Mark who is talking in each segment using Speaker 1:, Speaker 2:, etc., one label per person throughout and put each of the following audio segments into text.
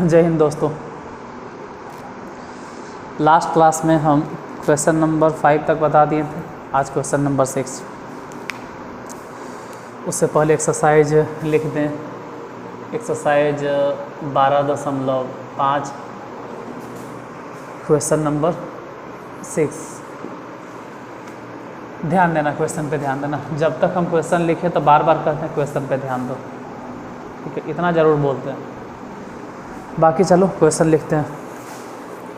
Speaker 1: जय हिंद दोस्तों। Last class में हम क्वेश्चन नंबर 5 तक बता दिए थे। आज क्वेश्चन नंबर 6। उससे पहले एक्सरसाइज लिख दें। Exercise 12.5 question number 6। ध्यान देना, क्वेश्चन पे ध्यान देना। जब तक हम क्वेश्चन लिखे तो बार बार कहते हैं क्वेश्चन पे ध्यान दो, ठीक है? इतना ज़रूर बोलते हैं। बाकी चलो क्वेश्चन लिखते हैं,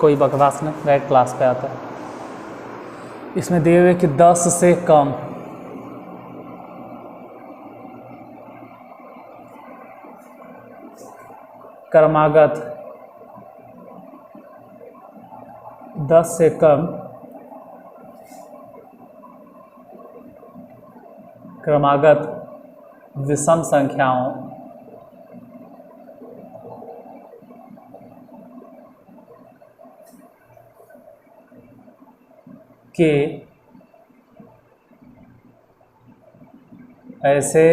Speaker 1: कोई बकवास नहीं, डायरेक्ट क्लास पे आता है। इसमें दिए हुए कि 10 से कम क्रमागत 10 से कम क्रमागत विषम संख्याओं के ऐसे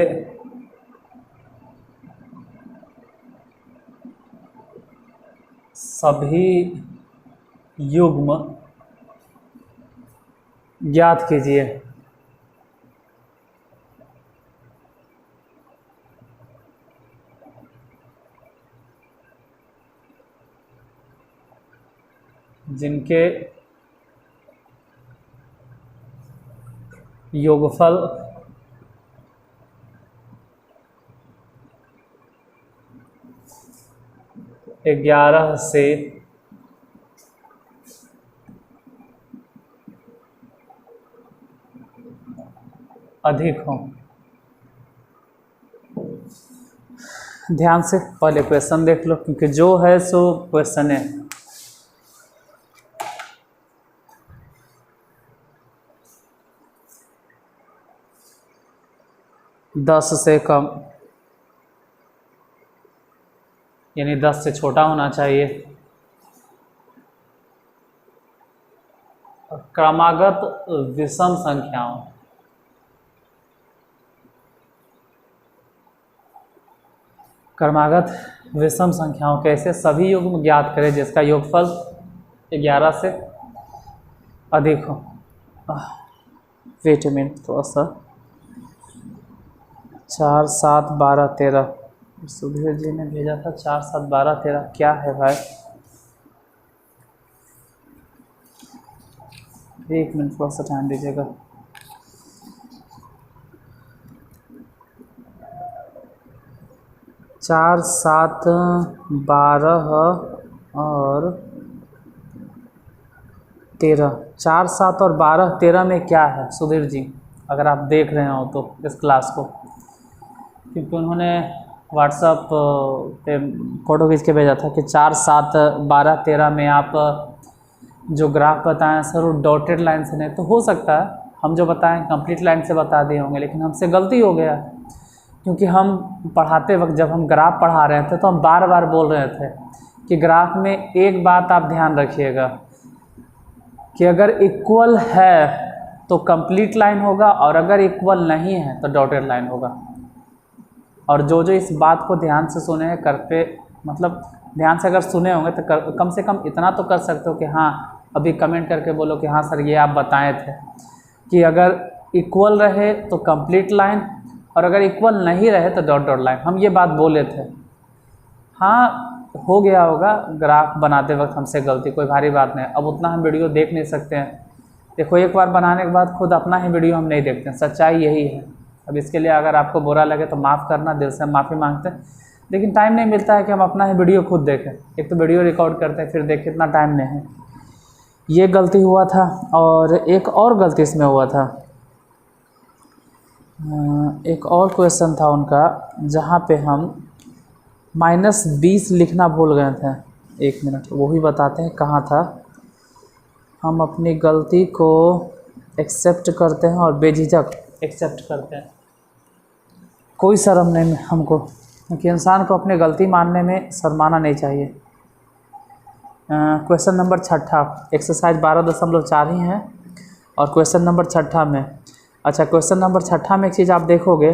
Speaker 1: सभी युग्म ज्ञात कीजिए जिनके योगफल ग्यारह से अधिक हों। ध्यान से पहले क्वेश्चन देख लो, क्योंकि जो है सो क्वेश्चन है। दस से कम यानी 10 से छोटा होना चाहिए। क्रमागत विषम संख्याओं क्रमागत विषम संख्याओं कैसे सभी युग्म ज्ञात करें जिसका योगफल 11 से अधिक हो। वेट अ मिनट, थोड़ा सा। 4, 7, 12, 13 सुधीर जी ने भेजा था। 4, 7, 12, 13 क्या है भाई? एक मिनट, थोड़ा सा टाइम दीजिएगा। चार, 7, 12 और 13। 4, 7 और 12, 13 में क्या है सुधीर जी, अगर आप देख रहे हो तो इस क्लास को? क्योंकि उन्होंने व्हाट्सएप पे फ़ोटो खींच के भेजा था कि 4, 7, 12, 13 में आप जो ग्राफ बताएं सर वो डॉटेड लाइन से नहीं। तो हो सकता है हम जो बताएं कंप्लीट लाइन से बता दिए होंगे, लेकिन हमसे गलती हो गया। क्योंकि हम पढ़ाते वक्त जब हम ग्राफ पढ़ा रहे थे तो हम बार बार बोल रहे थे कि ग्राफ में एक बात आप ध्यान रखिएगा कि अगर इक्वल है तो कंप्लीट लाइन होगा, और अगर इक्वल नहीं है तो डॉटेड लाइन होगा। और जो जो इस बात को ध्यान से सुने हैं करते, मतलब ध्यान से अगर सुने होंगे तो कम से कम इतना तो कर सकते हो कि हाँ, अभी कमेंट करके बोलो कि हाँ सर ये आप बताए थे कि अगर इक्वल रहे तो कंप्लीट लाइन, और अगर इक्वल नहीं रहे तो डॉट डॉट लाइन। हम ये बात बोले थे। हाँ, हो गया होगा ग्राफ बनाते वक्त हमसे गलती, कोई भारी बात नहीं। अब उतना हम वीडियो देख नहीं सकते हैं। देखो, एक बार बनाने के बाद खुद अपना ही वीडियो हम नहीं देखते हैं, सच्चाई यही है। अब इसके लिए अगर आपको बुरा लगे तो माफ़ करना, दिल से माफ़ी मांगते हैं। लेकिन टाइम नहीं मिलता है कि हम अपना ही वीडियो खुद देखें। एक तो वीडियो रिकॉर्ड करते हैं फिर देखें, इतना टाइम नहीं है। ये गलती हुआ था। और एक और गलती इसमें हुआ था, एक और क्वेश्चन था उनका जहाँ पे हम -20 लिखना भूल गए थे। एक मिनट, वो भी बताते हैं कहाँ था। हम अपनी गलती को एक्सेप्ट करते हैं और बेझिझक एक्सेप्ट करते हैं, कोई शर्म नहीं हमको, क्योंकि इंसान को अपनी गलती मानने में शर्माना नहीं चाहिए। क्वेश्चन नंबर 6, एक्सरसाइज 12.4 ही है और क्वेश्चन नंबर 6 में, अच्छा क्वेश्चन नंबर 6 में एक चीज़ आप देखोगे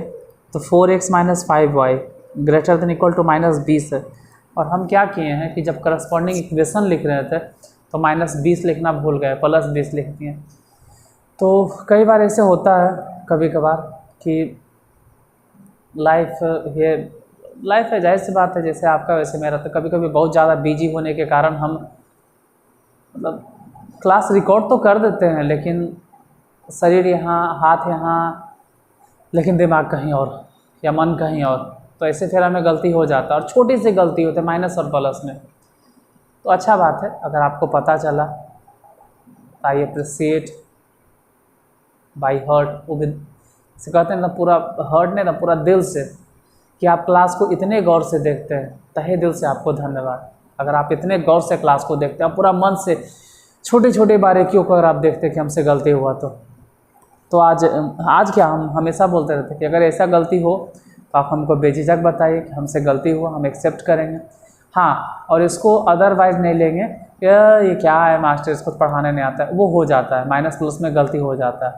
Speaker 1: तो 4x - 5y greater than equal to -20 है। और हम क्या किए हैं कि जब करस्पॉन्डिंग इक्वेशन लिख रहे थे तो -20 लिखना भूल गए, +20 लिख दिए। तो कई बार ऐसे होता है कभी कभार कि लाइफ है, जाहिर सी बात है, जैसे आपका वैसे मेरा। तो कभी कभी बहुत ज़्यादा बिजी होने के कारण हम मतलब क्लास रिकॉर्ड तो कर देते हैं, लेकिन शरीर यहाँ, हाथ यहाँ, लेकिन दिमाग कहीं और या मन कहीं और। तो ऐसे फिर हमें गलती हो जाता है, और छोटी सी गलती होती है माइनस और प्लस में। तो अच्छा बात है अगर आपको पता चला। आई अप्रिसिएट बाई हर्ट, वो भी से कहते हैं ना, पूरा हर्ट ने ना, पूरा दिल से, कि आप क्लास को इतने गौर से देखते हैं। तहे दिल से आपको धन्यवाद। अगर आप इतने गौर से क्लास को देखते हैं, पूरा मन से, छोटी छोटी बारीकियों को अगर आप देखते हैं कि हमसे गलती हुआ तो आज क्या, हम हमेशा बोलते रहते हैं कि अगर ऐसा गलती हो तो आप हमको बेझिझक बताइए कि हमसे गलती हुआ, हम एक्सेप्ट करेंगे। हाँ, और इसको अदरवाइज नहीं लेंगे कि ये क्या है मास्टर, इसको पढ़ाने नहीं आता है। वो हो जाता है, माइनस प्लस में गलती हो जाता है।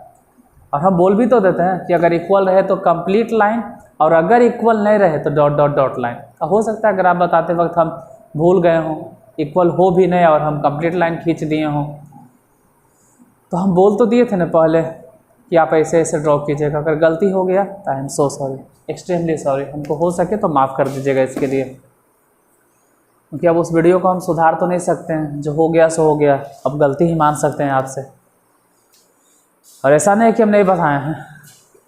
Speaker 1: और हम बोल भी तो देते हैं कि अगर इक्वल रहे तो कंप्लीट लाइन, और अगर इक्वल नहीं रहे तो डॉट डॉट डॉट लाइन। हो सकता है अगर आप बताते वक्त हम भूल गए हों, इक्वल हो भी नहीं और हम कंप्लीट लाइन खींच दिए हों, तो हम बोल तो दिए थे ना पहले कि आप ऐसे ऐसे ड्रॉ कीजिएगा। अगर गलती हो गया तो I am so sorry, extremely sorry. हमको हो सके तो माफ़ कर दीजिएगा इसके लिए, क्योंकि अब उस वीडियो को हम सुधार तो नहीं सकते हैं। जो हो गया सो हो गया, अब गलती ही मान सकते हैं आपसे। और ऐसा नहीं कि हम नहीं बताए हैं,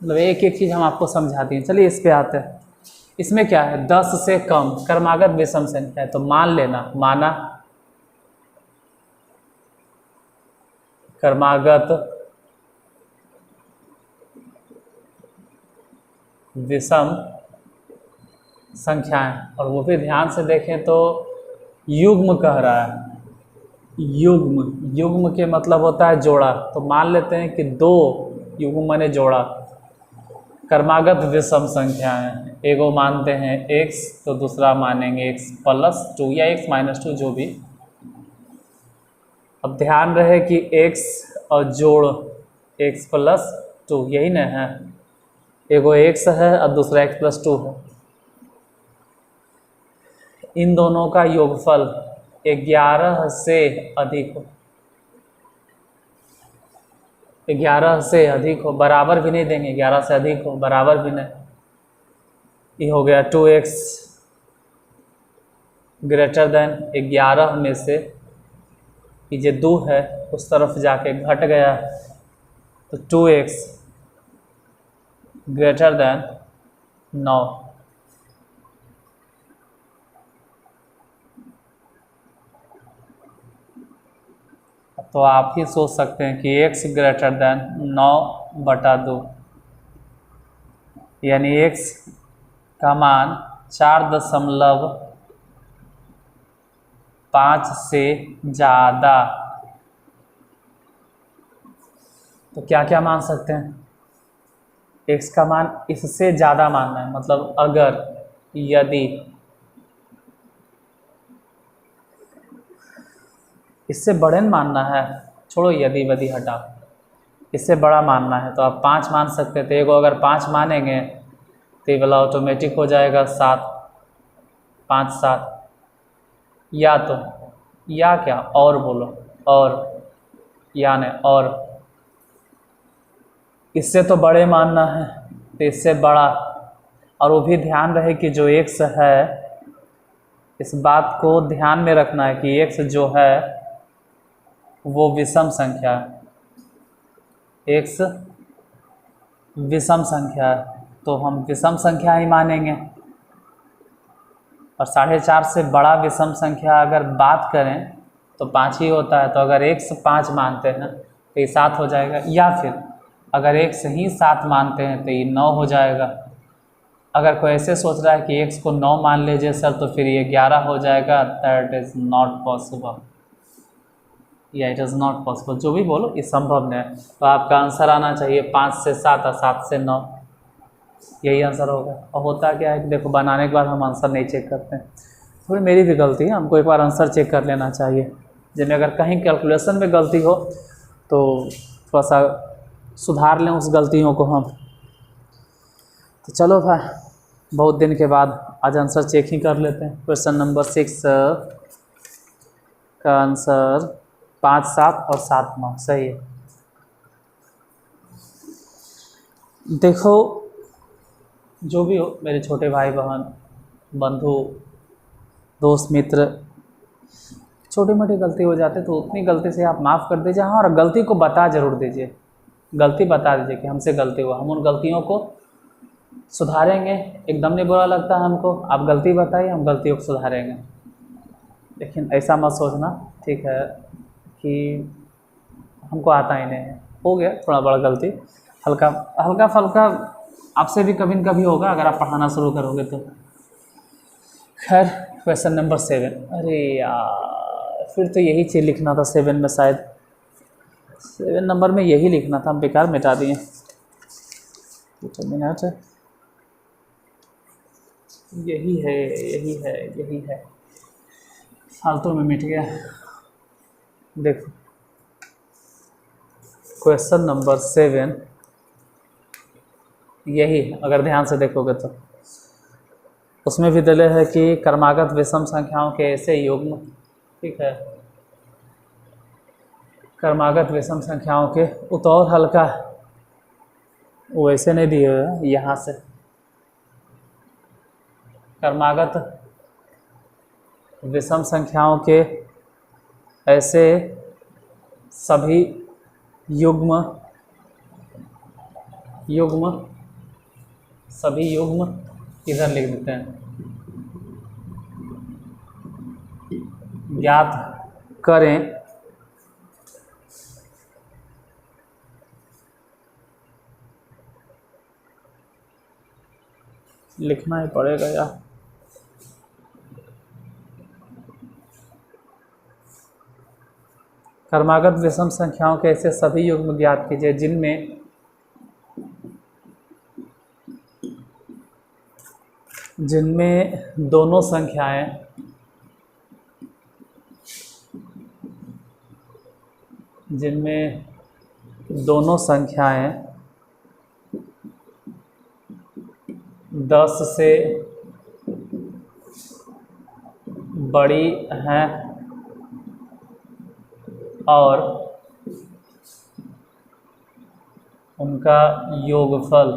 Speaker 1: मतलब एक एक चीज़ हम आपको समझा दिए। चलिए इस पे आते हैं। इसमें क्या है, 10 से कम क्रमागत विषम संख्या है। तो मान लेना, माना क्रमागत विषम संख्याएं, और वो भी ध्यान से देखें तो युग्म कह रहा है। युग्म के मतलब होता है जोड़ा। तो मान लेते हैं कि 2 युग्म माने जोड़ा क्रमागत विषम संख्याएं। एगो मानते हैं x, तो दूसरा मानेंगे x+2 या x-2, जो भी। अब ध्यान रहे कि x और जोड़ x+2 यही ना है। एगो x है और दूसरा x+2 है। इन दोनों का योगफल 11 से अधिक हो, 11 से अधिक हो, बराबर भी नहीं देंगे, 11 से अधिक हो, बराबर भी नहीं। ये हो गया 2x ग्रेटर देन 11 में से ये जो 2 है उस तरफ जाके घट गया, तो 2x ग्रेटर देन 9। तो आप ही सोच सकते हैं कि x ग्रेटर देन 9/2, यानी x का मान 4.5 से ज़्यादा। तो क्या क्या मान सकते हैं, x का मान इससे ज़्यादा मानना है, मतलब अगर, यदि इससे बड़े मानना है, छोड़ो यदि वदि हटाओ, इससे बड़ा मानना है तो आप 5 मान सकते थे। एगो अगर 5 मानेंगे तो ये वाला ऑटोमेटिक हो जाएगा 7, 5 7, या तो, या क्या, और बोलो, और, या नहीं, और इससे तो बड़े मानना है तो इससे बड़ा। और वो भी ध्यान रहे कि जो x है, इस बात को ध्यान में रखना है कि x जो है वो विषम संख्या है, x विषम संख्या है, तो हम विषम संख्या ही मानेंगे। और 4.5 से बड़ा विषम संख्या अगर बात करें तो 5 ही होता है। तो अगर x 5 मानते हैं तो ये 7 हो जाएगा, या फिर अगर x ही 7 मानते हैं तो ये 9 हो जाएगा। अगर कोई ऐसे सोच रहा है कि x को 9 मान लीजिए सर तो फिर ये 11 हो जाएगा, दैट इज़ नॉट पॉसिबल, या इट इज़ नॉट पॉसिबल, जो भी बोलो ये संभव नहीं है। तो आपका आंसर आना चाहिए 5 से 7 और 7 से 9, यही आंसर होगा। और होता क्या है कि देखो, बनाने के बाद हम आंसर नहीं चेक करते हैं, थोड़ी मेरी भी गलती है, हमको एक बार आंसर चेक कर लेना चाहिए। जिनमें अगर कहीं कैलकुलेशन में गलती हो तो थोड़ा सा सुधार लें उस गलतियों को हम। तो चलो भाई, बहुत दिन के बाद आज आंसर चेक ही कर लेते हैं। क्वेश्चन नंबर 6 का आंसर 5, 7 और 7, 9 सही है। देखो, जो भी हो मेरे छोटे भाई बहन, बंधु, दोस्त, मित्र, छोटी मोटी गलती हो जाती तो उतनी गलती से आप माफ़ कर दीजिए। हाँ, और गलती को बता ज़रूर दीजिए, गलती बता दीजिए कि हमसे गलती हुआ, हम उन गलतियों को सुधारेंगे। एकदम नहीं बुरा लगता हमको, आप गलती बताइए, हम गलतियों को सुधारेंगे। लेकिन ऐसा मत सोचना, ठीक है, कि हमको आता ही नहीं है, हो गया थोड़ा बड़ा गलती, हल्का फल्का आपसे भी कभी न कभी होगा अगर आप पढ़ाना शुरू करोगे तो। खैर, क्वेश्चन नंबर 7। अरे यार, फिर तो यही चीज़ लिखना था 7 में, शायद 7 नंबर में यही लिखना था, हम बेकार मिटा दिए। मिनट, यही है, यही है, यही है, फालतू में मिट गया। देखो, क्वेश्चन नंबर 7 यही, अगर ध्यान से देखोगे तो उसमें भी दले है कि क्रमागत विषम संख्याओं के ऐसे युग्म, ठीक है, क्रमागत विषम संख्याओं के उतौर हल्का वैसे नहीं दिए हुए हैं, यहाँ से क्रमागत विषम संख्याओं के ऐसे सभी युग्म सभी युग्म इधर लिख देते हैं, ज्ञात करें लिखना ही पड़ेगा यार। क्रमागत विषम संख्याओं के ऐसे सभी युग्म ज्ञात कीजिए जिनमें दोनों संख्याएं 10 से बड़ी हैं और उनका योगफल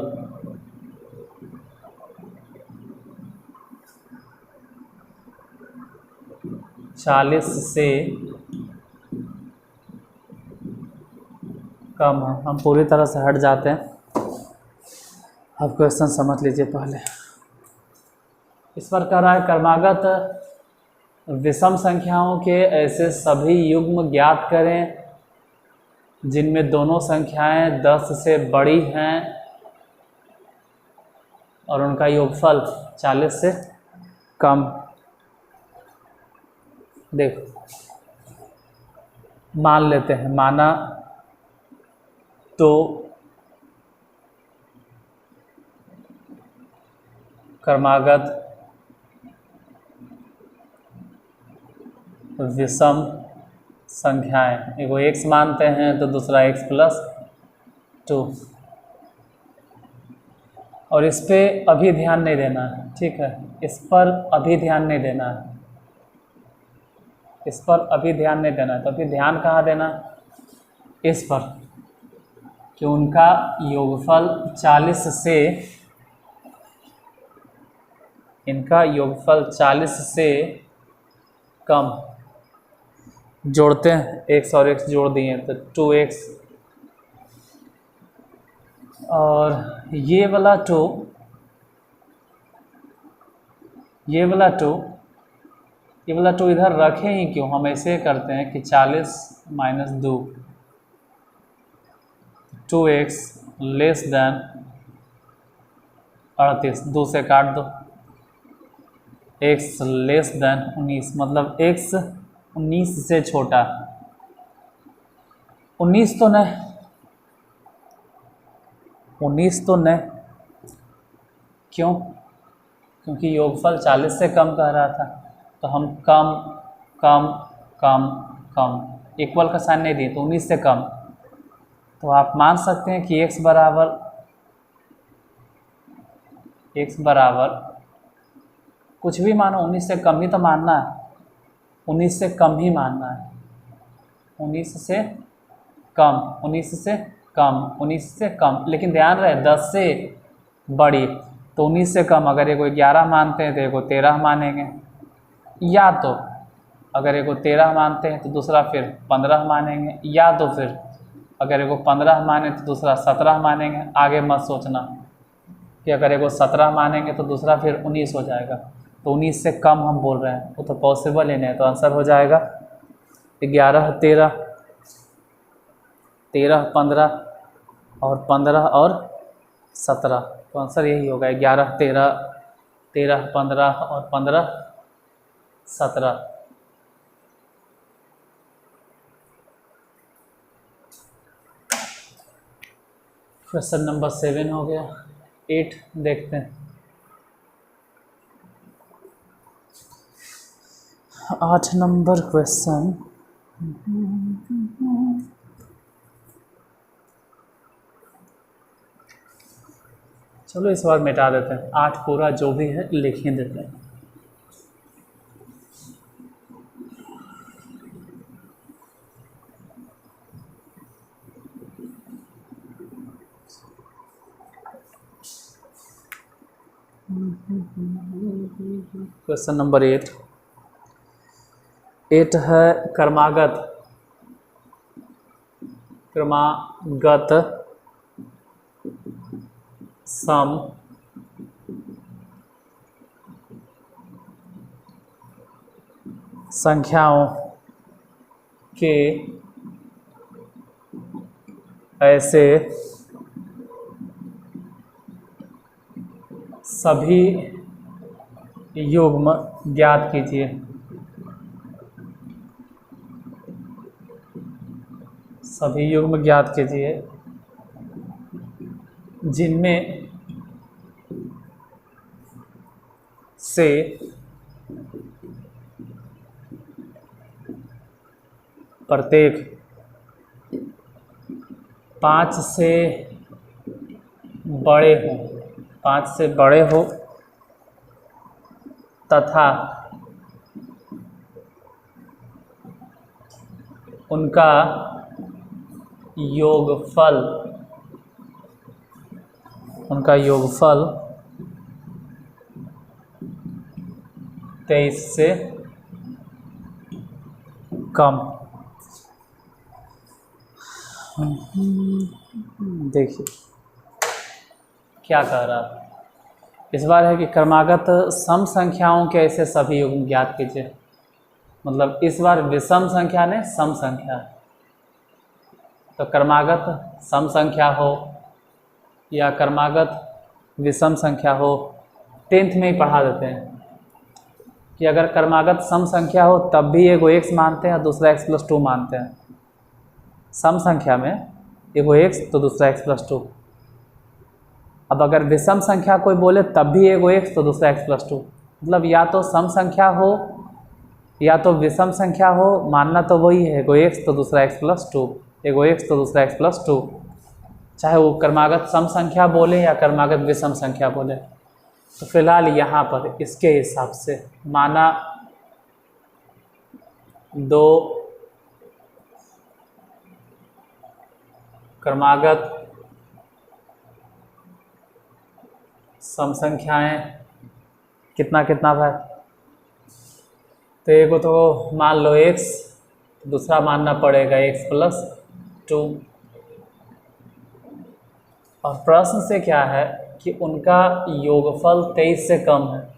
Speaker 1: 40 से कम है। हम पूरी तरह से हट जाते हैं, अब क्वेश्चन समझ लीजिए पहले। इस पर कह रहा है क्रमागत विषम संख्याओं के ऐसे सभी युग्म ज्ञात करें जिनमें दोनों संख्याएं 10 से बड़ी हैं और उनका योगफल 40 से कम। देखो, मान लेते हैं, माना तो क्रमागत विषम संख्याएं, एगो x मानते हैं तो दूसरा x + 2, और इस पे अभी ध्यान नहीं देना है, ठीक है, इस पर अभी ध्यान नहीं देना है, इस पर अभी ध्यान नहीं देना है। तो अभी ध्यान कहाँ देना, इस पर, कि उनका योगफल 40 से, इनका योगफल 40 से कम। जोड़ते हैं, x और x जोड़ दिए तो 2x, और ये वाला 2 इधर रखें ही क्यों, हम ऐसे करते हैं कि 40 - 2, 2x लेस देन 38, 2 से काट दो, x लेस देन 19, मतलब x 19 से छोटा, 19 तो नहीं, 19 तो नहीं, क्यों, क्योंकि योगफल 40 से कम कह रहा था, तो हम कम कम कम कम, इक्वल का साइन नहीं दिए तो 19 से कम। तो आप मान सकते हैं कि x बराबर x बराबर कुछ भी मानो, 19 से कम ही तो मानना है, 19 से कम ही मानना है, 19 से कम, 19 से कम, 19 से कम, लेकिन ध्यान रहे 10 से बड़ी। तो 19 से कम अगर ये को 11 मानते हैं तो ये को 13 मानेंगे, या तो अगर ये को 13 मानते हैं तो दूसरा फिर 15 मानेंगे, या तो फिर अगर ये को 15 माने तो दूसरा 17 मानेंगे। आगे मत सोचना कि अगर ये को 17 मानेंगे तो दूसरा फिर 19 हो जाएगा। तो 19 से कम हम बोल रहे हैं, वो तो पॉसिबल ही नहीं है। तो आंसर हो जाएगा 11 13, 13 15 और 15 और 17। तो आंसर यही होगा 11 13, 13 15 और 15 17। क्वेश्चन नंबर 7 हो गया। 8 देखते हैं। 8 नंबर क्वेश्चन, चलो इस बार मिटा देते हैं, 8 पूरा जो भी है लिख ही देते हैं। क्वेश्चन नंबर 8 है क्रमागत सम संख्याओं के ऐसे सभी युग्म ज्ञात कीजिए। सभी युग्म ज्ञात कीजिए जिनमें से प्रत्येक 5 से बड़े हो, 5 से बड़े हो तथा उनका योगफल 23 से कम। देखिए क्या कह रहा है इस बार है कि क्रमागत सम संख्याओं के ऐसे सभी युग्म ज्ञात कीजिए। मतलब इस बार विषम संख्या ने सम संख्या, तो क्रमागत सम संख्या हो या क्रमागत विषम संख्या हो, 10th में ही पढ़ा देते हैं कि अगर क्रमागत सम संख्या हो तब भी एगो x मानते हैं और दूसरा x+2 मानते हैं। सम संख्या में एगो x तो दूसरा x+2। अब अगर विषम संख्या कोई बोले तब भी एगो x तो दूसरा x+2। मतलब या तो सम संख्या हो या तो विषम संख्या हो, मानना तो वही है, एगो x तो दूसरा x+2, एगो x तो दूसरा x+2, चाहे वो क्रमागत सम संख्या बोले या क्रमागत विषम संख्या बोले। तो फिलहाल यहाँ पर इसके हिसाब से माना 2 क्रमागत सम संख्याएं कितना कितना भाई, तो एक तो मान लो x, दूसरा मानना पड़ेगा x+2। और प्रश्न से क्या है कि उनका योगफल 23 से कम है,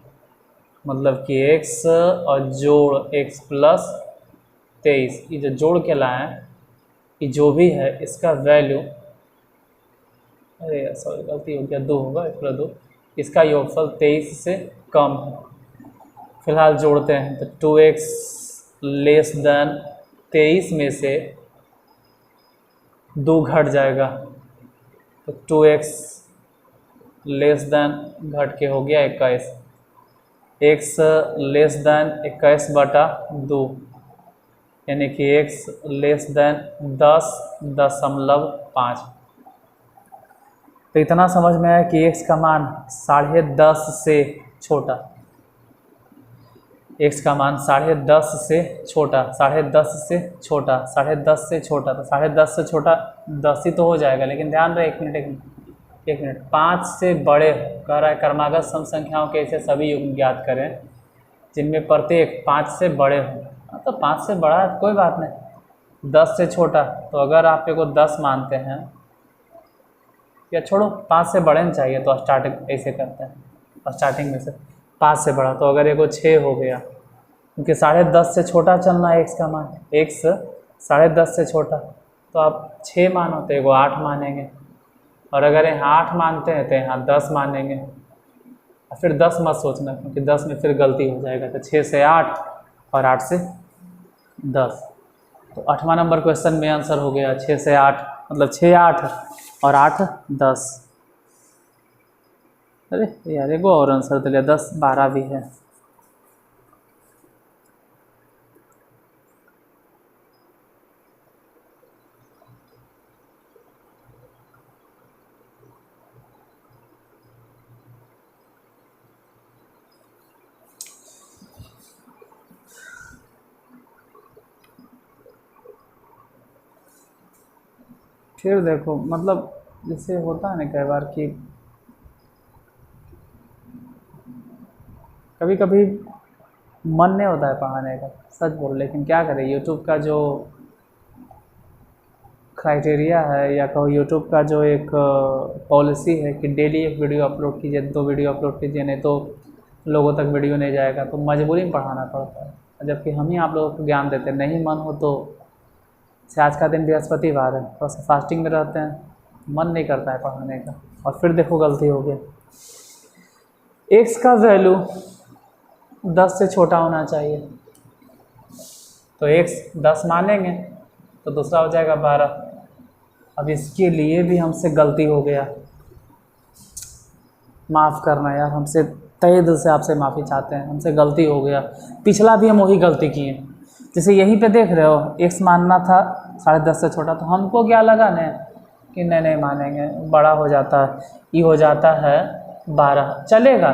Speaker 1: मतलब कि x और जोड़ x+23, ये जो जोड़ के लाएँ ये जो भी है इसका वैल्यू, अरे सॉरी गलती हो गया, 2 होगा, x+2, इसका योगफल 23 से कम है। फिलहाल जोड़ते हैं तो 2x < 23 में से 2 घट जाएगा, तो 2x घट के हो गया 21, x < 21/2, यानी कि x < 10.5। तो इतना समझ में आया कि x का मान 10.5 से छोटा, x का मान 10.5 से छोटा, 10.5 से छोटा, 10.5 से छोटा, तो 10.5 से छोटा 10 ही तो हो जाएगा। लेकिन ध्यान रहे, एक मिनट 5 से बड़े कह रहा है क्रमागत सम संख्याओं के ऐसे सभी युग्म ज्ञात करें जिनमें प्रत्येक 5 से बड़े हों। तो 5 से बड़ा है तो कोई बात नहीं, 10 से छोटा, तो अगर आप को 10 मानते हैं, या छोड़ो 5 से बड़े नहीं चाहिए तो स्टार्टिंग ऐसे करते हैं, स्टार्टिंग में से 5 से बड़ा, तो अगर एगो 6 हो गया, क्योंकि 10.5 से छोटा चलना है x का मान, x 10.5 से छोटा, तो आप 6 मानो तो एगो 8 मानेंगे, और अगर यहाँ 8 मानते हैं तो यहाँ 10 मानेंगे। और फिर 10 मत सोचना, क्योंकि 10 में फिर गलती हो जाएगा, तो 6 से 8 और 8 से 10, तो 8वां नंबर क्वेश्चन में आंसर हो गया 6 से 8, मतलब 6 8 और 8 10। अरे यार एगो और आंसर तो लिया, 10 12 भी है। फिर देखो, मतलब जैसे होता है ना कई बार कि कभी कभी मन नहीं होता है पढ़ाने का, सच बोल, लेकिन क्या करें, यूट्यूब का जो क्राइटेरिया है, या कहो यूट्यूब का जो एक पॉलिसी है कि डेली एक वीडियो अपलोड कीजिए, 2 वीडियो अपलोड कीजिए, नहीं तो लोगों तक वीडियो नहीं जाएगा, तो मजबूरी में पढ़ाना पड़ता है। जबकि हम ही आप लोगों को ज्ञान देते हैं, नहीं मन हो तो, से आज का दिन बृहस्पतिवार है, थोड़ा सा फास्टिंग में रहते हैं, मन नहीं करता है पढ़ाने का, और फिर देखो गलती हो गई। x का वैल्यू 10 से छोटा होना चाहिए, तो x 10 मानेंगे तो दूसरा हो जाएगा 12। अब इसके लिए भी हमसे गलती हो गया, माफ़ करना यार, हमसे तहे दिल से आपसे माफ़ी चाहते हैं, हमसे गलती हो गया। पिछला भी हम वही गलती किए, जैसे यहीं पे देख रहे हो x मानना था 10.5 से छोटा, तो हमको क्या लगा न कि नहीं मानेंगे, बड़ा हो जाता है, ये हो जाता है 12, चलेगा।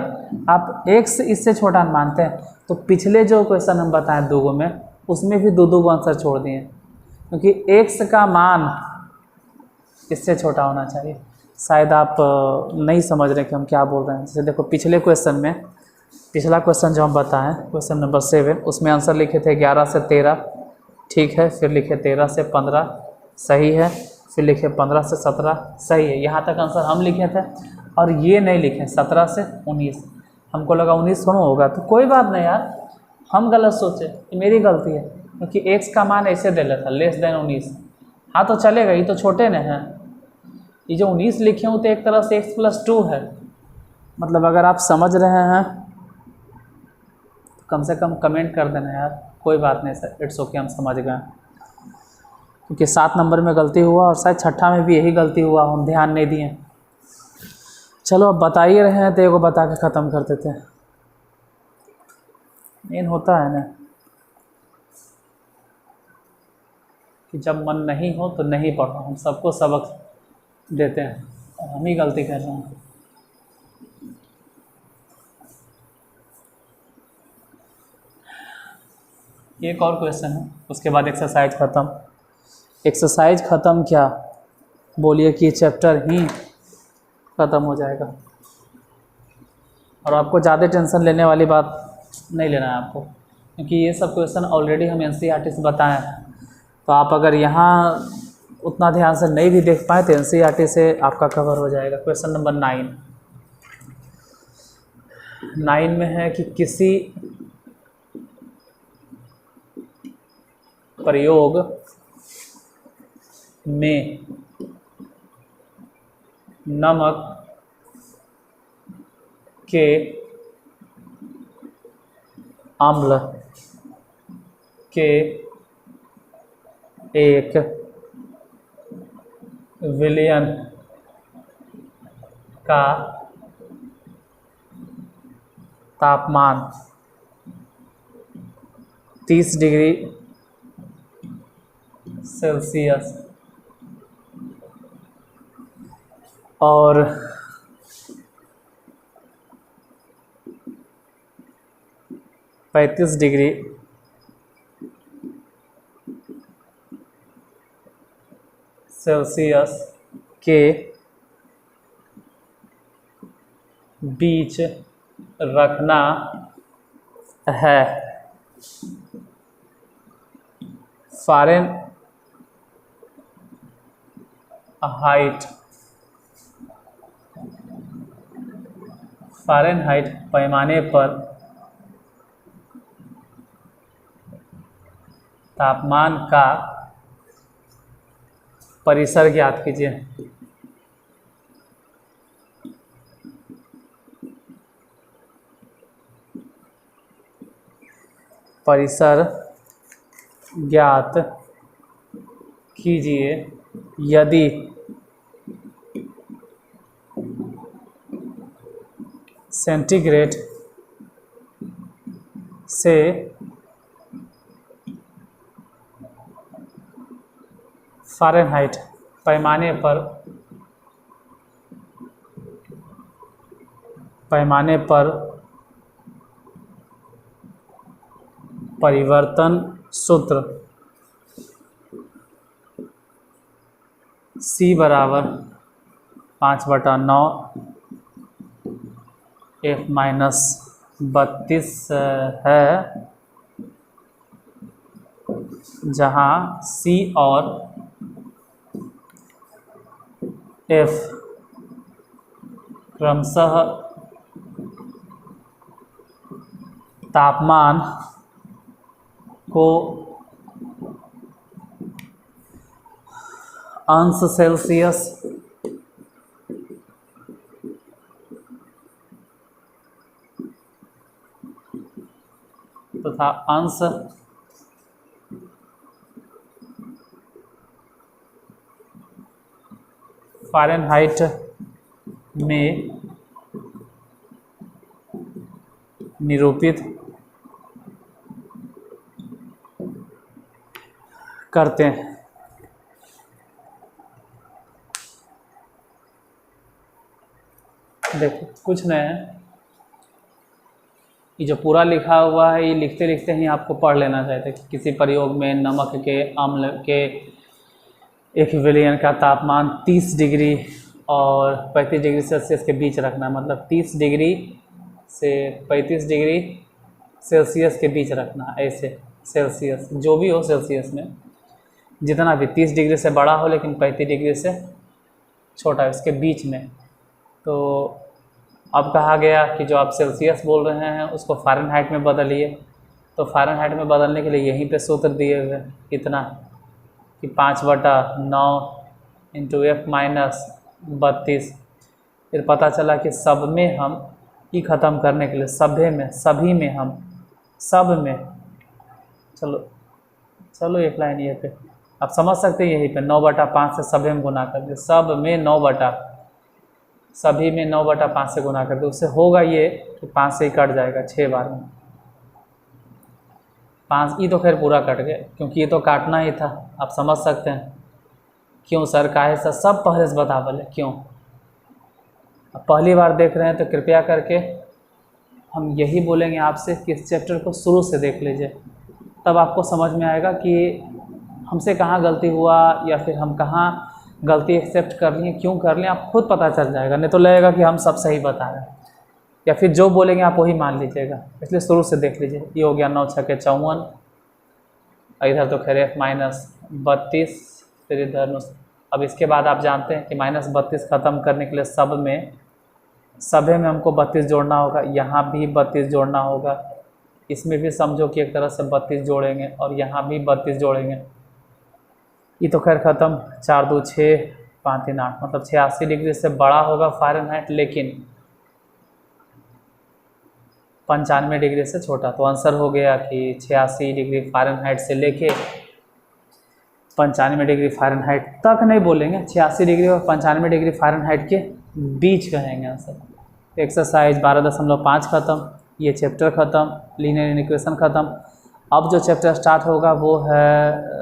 Speaker 1: आप x इससे छोटा मानते हैं, तो पिछले जो क्वेश्चन हम बताएं 2 में, उसमें भी 2 आंसर छोड़ दिए, क्योंकि x का मान इससे छोटा होना चाहिए। शायद आप नहीं समझ रहे कि हम क्या बोल रहे हैं। जैसे देखो पिछले क्वेश्चन में, पिछला क्वेश्चन जो हम बताएं क्वेश्चन नंबर 7, उसमें आंसर लिखे थे 11 से 13, ठीक है, फिर लिखे 13 से 15, सही है, फिर लिखे 15 से 17, सही है, यहाँ तक आंसर हम लिखे थे, और ये नहीं लिखे 17 से 19, हमको लगा 19 थोड़ा होगा, तो कोई बात नहीं यार, हम गलत सोचे, ये मेरी गलती है, क्योंकि x का मान ऐसे दे लेता लेस देन 19, हाँ तो चलेगा, ये तो छोटे न हैं, ये जो 19 लिखे हो तो एक तरह से x+2 है, मतलब अगर आप समझ रहे हैं तो कम से कम कमेंट कर देना यार, कोई बात नहीं सर, इट्स ओके, हम समझ गए, क्योंकि 7 नंबर में गलती हुआ और शायद 6ठा में भी यही गलती हुआ, हम ध्यान नहीं दिए। चलो अब बता ही रहे हैं तो एगो बता के ख़त्म कर देते हैं। मेन होता है ना कि जब मन नहीं हो तो नहीं पढ़ो, हम सबको सबक देते हैं, और हम ही गलती कर रहे हैं। एक और क्वेश्चन है, उसके बाद एक्सरसाइज ख़त्म। एक्सरसाइज ख़त्म क्या, बोलिए कि चैप्टर ही ख़त्म हो जाएगा, और आपको ज़्यादा टेंशन लेने वाली बात नहीं लेना है आपको, क्योंकि ये सब क्वेश्चन ऑलरेडी हम NCERT से बताए हैं। तो आप अगर यहाँ उतना ध्यान से नहीं भी देख पाए तो NCERT से आपका कवर हो जाएगा। क्वेश्चन नंबर 9 में है कि किसी प्रयोग में नमक के अम्ल के एक विलयन का तापमान 30 डिग्री सेल्सियस और पैंतीस डिग्री सेल्सियस के बीच रखना है। फ़ारेनहाइट पैमाने पर तापमान का परिसर ज्ञात कीजिए। परिसर ज्ञात कीजिए यदि सेंटीग्रेड से फ़ारेनहाइट पैमाने पर परिवर्तन सूत्र C बराबर 5/9 F-32 है, जहाँ C और F क्रमशः तापमान को अंश सेल्सियस तथा अंश फ़ारेनहाइट में निरूपित करते हैं। देखो कुछ नहीं है, ये जो पूरा लिखा हुआ है ये लिखते लिखते ही आपको पढ़ लेना चाहिए कि किसी प्रयोग में नमक के अम्ल के एक विलयन का तापमान 30 डिग्री और 35 डिग्री सेल्सियस के बीच रखना है। मतलब 30 डिग्री से 35 डिग्री सेल्सियस के बीच रखना, ऐसे सेल्सियस जो भी हो सेल्सियस में, जितना भी 30 डिग्री से बड़ा हो लेकिन 35 डिग्री से छोटा है, इसके बीच में। तो अब कहा गया कि जो आप सेल्सियस बोल रहे हैं उसको फ़ारेनहाइट में बदलिए। तो फ़ारेनहाइट में बदलने के लिए यहीं पे सूत्र दिए हुए कितना कि 5/9 इंटू F-32। फिर पता चला कि सब में हम ई ख़त्म करने के लिए सभी में हम सब में चलो एक लाइन ये पे आप समझ सकते हैं, यहीं पे 9/5 से सभी में गुना कर दे, सब में 9 सभी में 9/5 से गुना कर दे। उससे होगा ये कि 5 से ही कट जाएगा 6 बार में। 5 ई तो खैर पूरा कट गया क्योंकि ये तो काटना ही था। आप समझ सकते हैं क्यों सर, काहे सर, सब पहले से बता बोले क्यों। अब पहली बार देख रहे हैं तो कृपया करके हम यही बोलेंगे आपसे कि इस चैप्टर को शुरू से देख लीजिए, तब आपको समझ में आएगा कि हमसे कहाँ गलती हुआ या फिर हम कहाँ गलती एक्सेप्ट कर लिए, क्यों कर लिए, आप खुद पता चल जाएगा। नहीं तो लगेगा कि हम सब सही बता रहे हैं या फिर जो बोलेंगे आप वही मान लीजिएगा। इसलिए शुरू से देख लीजिए। ये हो गया 9 × 6 = 54, इधर तो खैर F-32, फिर इधर। अब इसके बाद आप जानते हैं कि -32 ख़त्म करने के लिए सभी में हमको 32 जोड़ना होगा, यहाँ भी 32 जोड़ना होगा, इसमें भी समझो कि एक तरह से 32 जोड़ेंगे और यहाँ भी 32 जोड़ेंगे। ये तो खैर ख़त्म, 4 × 2 = 6, 5 × 3 = 8, मतलब 86 डिग्री से बड़ा होगा फ़ारेनहाइट लेकिन 95 डिग्री से छोटा। तो आंसर हो गया कि 86 डिग्री फ़ारेनहाइट से लेके 95 डिग्री फ़ारेनहाइट तक नहीं बोलेंगे, 86 डिग्री और 95 डिग्री फ़ारेनहाइट के बीच कहेंगे आंसर। एक्सरसाइज 12.5 ख़त्म, ये चैप्टर ख़त्म, लीनियर इक्वेशन ख़त्म। अब जो चैप्टर स्टार्ट होगा वो है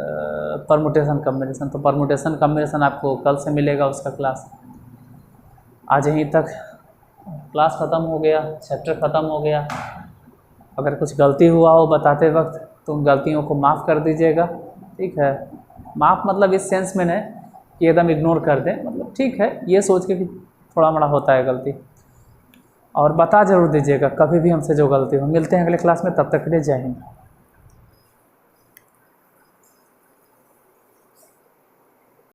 Speaker 1: परमुटेशन कम्बिनेशन। तो परमुटेशन कम्बिनेशन आपको कल से मिलेगा उसका क्लास। आज यहीं तक क्लास ख़त्म हो गया, चैप्टर ख़त्म हो गया। अगर कुछ गलती हुआ हो बताते वक्त तो उन गलतियों को माफ़ कर दीजिएगा, ठीक है। माफ़ मतलब इस सेंस में नहीं कि एकदम इग्नोर कर दें, मतलब ठीक है ये सोच के कि थोड़ा मोड़ा होता है गलती, और बता ज़रूर दीजिएगा कभी भी हमसे जो गलती हो। मिलते हैं अगले क्लास में, तब तक के लिए जय हिंद।